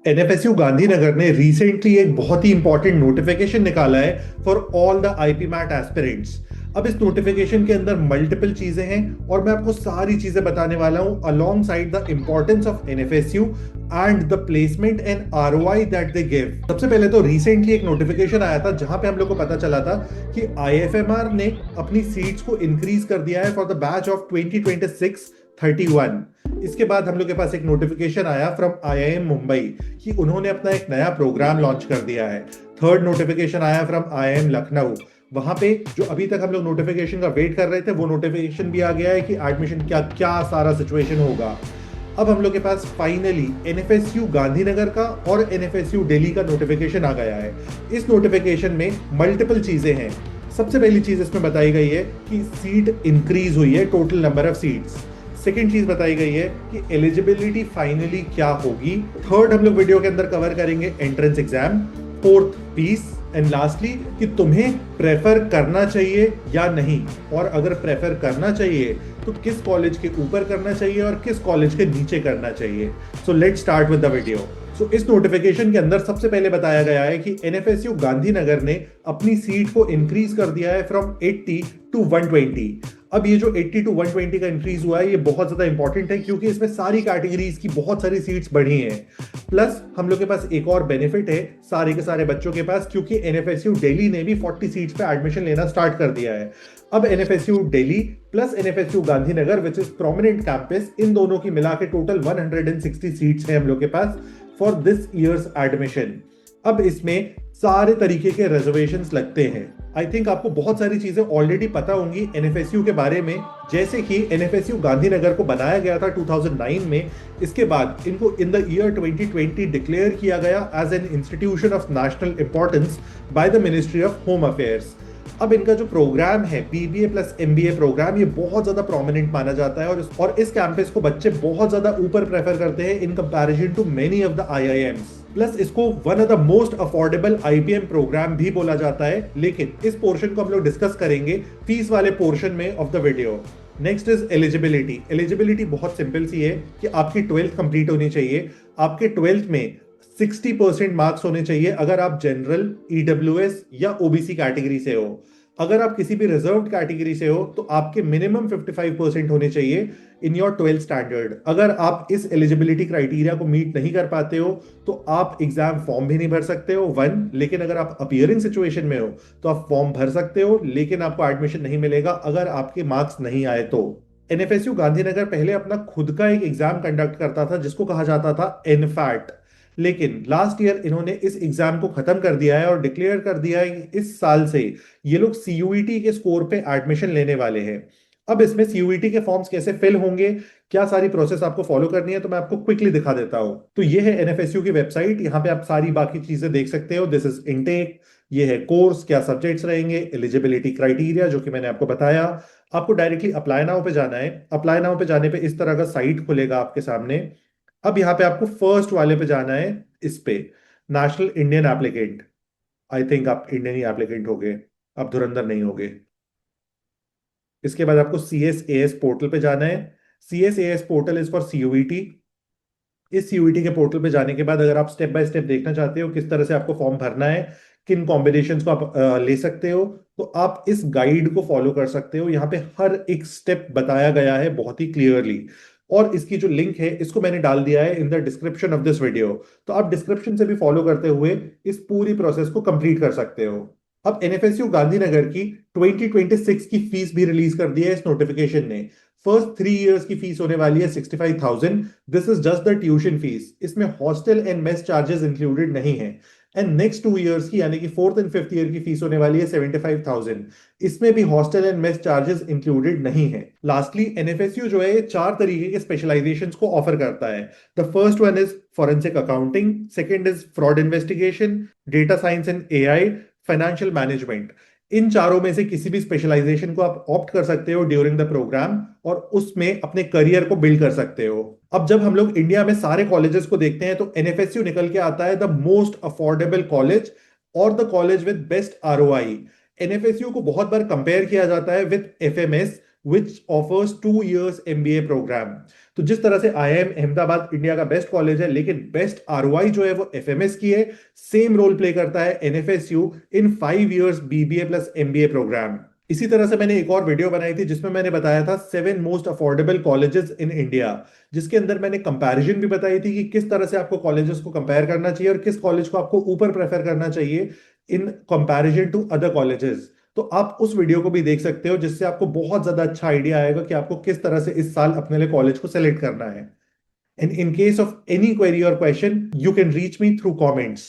NFSU Gandhinagar ने recently एक बहुत ही इंपॉर्टेंट नोटिफिकेशन निकाला है for all the IPMAT aspirants. अब इस नोटिफिकेशन के अंदर मल्टीपल चीजें हैं और मैं आपको सारी चीजें बताने वाला हूं along side the importance of NFSU and the placement and ROI that they give. सबसे पहले तो रिसेंटली एक नोटिफिकेशन आया था जहां पे हम लोग को पता चला था कि आईएफएमआर ने अपनी सीट्स को इंक्रीज कर दिया है फॉर द बैच ऑफ 2026 31। इसके बाद हम लोग के पास एक नोटिफिकेशन आया फ्रॉम आईआईएम मुंबई कि उन्होंने अपना एक नया प्रोग्राम लॉन्च कर दिया है। थर्ड नोटिफिकेशन आया फ्रॉम आईआईएम लखनऊ। वहां पे जो अभी तक हम लोग नोटिफिकेशन का वेट कर रहे थे वो नोटिफिकेशन भी आ गया है कि एडमिशन क्या क्या सारा सिचुएशन होगा। अब हम लोग के पास फाइनली एनएफएसयू गांधीनगर का और एनएफएसयू दिल्ली का नोटिफिकेशन आ गया है। इस नोटिफिकेशन में मल्टीपल चीजें हैं। सबसे पहली चीज इसमें बताई गई है कि सीट इंक्रीज हुई है, total number of seats. Second चीज बताई गई है कि एलिजिबिलिटी फाइनली क्या होगी। थर्ड हम लोग वीडियो के अंदर कवर करेंगे entrance exam. Fourth fees and lastly कि तुम्हें प्रेफर करना चाहिए या नहीं, और अगर प्रेफर करना चाहिए तो किस कॉलेज के ऊपर करना चाहिए और किस कॉलेज के नीचे करना चाहिए। So let's start with the video. So इस नोटिफिकेशन के अंदर सबसे पहले बताया गया है कि एनएफएसयू गांधीनगर ने अपनी सीट को इंक्रीज कर दिया है फ्रॉम 80 टू 120। अब ये जो 80 टू 120 का इंक्रीज हुआ है ये बहुत ज्यादा इंपॉर्टेंट है क्योंकि इसमें सारी कैटेगरीज की बहुत सारी सीट्स बढ़ी हैं। प्लस हम लोग के पास एक और बेनिफिट है सारे के सारे बच्चों के पास, क्योंकि एनएफएसयू दिल्ली ने भी 40 सीट्स पे एडमिशन लेना स्टार्ट कर दिया है। अब NFSU Delhi plus NFSU Gandhinagar which is prominent campus, इन दोनों की मिला के टोटल 160 सीट्स हैं हम लोग के पास फॉर दिस ईयर्स एडमिशन। अब इसमें सारे तरीके के रिजर्वेशंस लगते हैं। आई थिंक आपको बहुत सारी चीजें ऑलरेडी पता होंगी एनएफएसयू के बारे में, जैसे कि एनएफएसयू गांधीनगर को बनाया गया था 2009 में। इसके बाद इनको इन द ईयर 2020 डिक्लेयर किया गया as an institution of national importance by the ministry of home affairs. अब इनका जो प्रोग्राम है बीबीए प्लस एमबीए प्रोग्राम, ये बहुत ज्यादा प्रोमिनेंट माना जाता है और इस कैंपस को बच्चे बहुत ज्यादा ऊपर प्रेफर करते हैं in comparison to many of the IIMs. Plus इसको one of the most affordable IPM program भी बोला जाता है। लेकिन इस पोर्शन को हम लोग डिस्कस करेंगे फीस वाले पोर्शन में of the video. Next is eligibility. Eligibility बहुत सिंपल सी है कि आपकी 12th कंप्लीट होनी चाहिए। आपके 12th में 60% मार्क्स होने चाहिए अगर आप जनरल, ईडब्ल्यूएस या ओबीसी कैटेगरी से हो। अगर आप किसी भी रिजर्व्ड कैटेगरी से हो तो आपके मिनिमम 55% होने चाहिए इन योर 12th स्टैंडर्ड। अगर आप इस एलिजिबिलिटी क्राइटेरिया को मीट नहीं कर पाते हो तो आप एग्जाम फॉर्म भी नहीं भर सकते हो वन। लेकिन अगर आप अपीयरिंग सिचुएशन में हो तो आप फॉर्म भर सकते हो, लेकिन आपको एडमिशन नहीं मिलेगा अगर आपके मार्क्स नहीं आए तो। एनएफएसयू गांधीनगर पहले अपना खुद का एक एग्जाम कंडक्ट करता था जिसको कहा जाता था एनफैट। लेकिन लास्ट ईयर इन्होंने इस एग्जाम को खत्म कर दिया है और डिक्लेयर कर दिया है कि इस साल से ये लोग सीयूईटी के स्कोर पे एडमिशन लेने वाले हैं। अब इसमें सीयूईटी के फॉर्म्स कैसे फिल होंगे, क्या सारी प्रोसेस आपको फॉलो करनी है, तो मैं आपको क्विकली दिखा देता हूं। तो ये है एनएफएसयू की वेबसाइट, यहाँ पे आप सारी बाकी चीजें देख सकते हो। दिस इज इनटेक, ये है कोर्स, क्या सब्जेक्ट्स रहेंगे, एलिजिबिलिटी क्राइटेरिया जो कि मैंने आपको बताया। आपको डायरेक्टली अप्लाई नाउ पे जाना है। अप्लाई नाउ पे जाने पे इस तरह का साइट खुलेगा आपके सामने। अब यहाँ पे आपको फर्स्ट वाले पे जाना है, इस पे national Indian applicant. I think आप इंडियन ही एप्लीकेंट होगे, आप धुरंधर नहीं होगे। इसके बाद आपको सीएसएएस पोर्टल पे जाना है। सीएसएएस पोर्टल इज फॉर सीयूईटी। इस सीयूईटी के पोर्टल पे जाने के बाद अगर आप स्टेप बाय स्टेप देखना चाहते हो किस तरह से आपको फॉर्म भरना है, किन कॉम्बिनेशंस को आप ले सकते हो, तो आप इस गाइड को फॉलो कर सकते हो। यहाँ पे हर एक स्टेप बताया गया है बहुत ही क्लियरली, और इसकी जो लिंक है इसको मैंने डाल दिया है in the description of this video. तो आप डिस्क्रिप्शन से भी फॉलो करते हुए इस पूरी प्रोसेस को कंप्लीट कर सकते हो। अब एनएफएसयू गांधीनगर की 2026 की फीस भी रिलीज कर दी है इस नोटिफिकेशन ने। फर्स्ट 3 इयर्स की फीस होने वाली है 65,000। This is just the tuition fees, इसमें hostel and mess charges included नहीं है। एंड नेक्स्ट 2 इयर्स की यानी कि 4th एंड 5th ईयर की फीस होने वाली है 75,000। इसमें भी hostel and mess charges included नहीं है। लास्टली एनएफएसयू जो है ये 4 तरीके के स्पेशलाइजेशंस को ऑफर करता है। The first one is forensic accounting, second is fraud investigation, data science and AI, financial management. इन चारों में से किसी भी स्पेशलाइजेशन को आप ऑप्ट कर सकते हो ड्यूरिंग द प्रोग्राम और उसमें अपने करियर को बिल्ड कर सकते हो। अब जब हम लोग इंडिया में सारे कॉलेजेस को देखते हैं तो एनएफएसयू निकल के आता है द मोस्ट अफोर्डेबल कॉलेज और the college with best ROI. NFSU को बहुत बार कंपेयर किया जाता है with FMS which offers 2 years MBA program. तो जिस तरह से IIM अहमदाबाद इंडिया का बेस्ट कॉलेज है, लेकिन बेस्ट ROI जो है वो FMS की है, सेम रोल प्ले करता है NFSU in 5 years BBA plus MBA program. इसी तरह से मैंने एक और वीडियो बनाई थी जिसमें मैंने बताया था 7 most affordable colleges in India, जिसके अंदर मैंने कंपैरिजन भी बताई थी कि किस तरह से आपको कॉलेजेस को कंपेयर करना चाहिए और किस कॉलेज को आपको ऊपर प्रेफर करना चाहिए in comparison to other colleges. तो आप उस वीडियो को भी देख सकते हो, जिससे आपको बहुत ज्यादा अच्छा आइडिया आएगा कि आपको किस तरह से इस साल अपने लिए कॉलेज को सेलेक्ट करना है। And in case of any query और question, you can reach me through comments.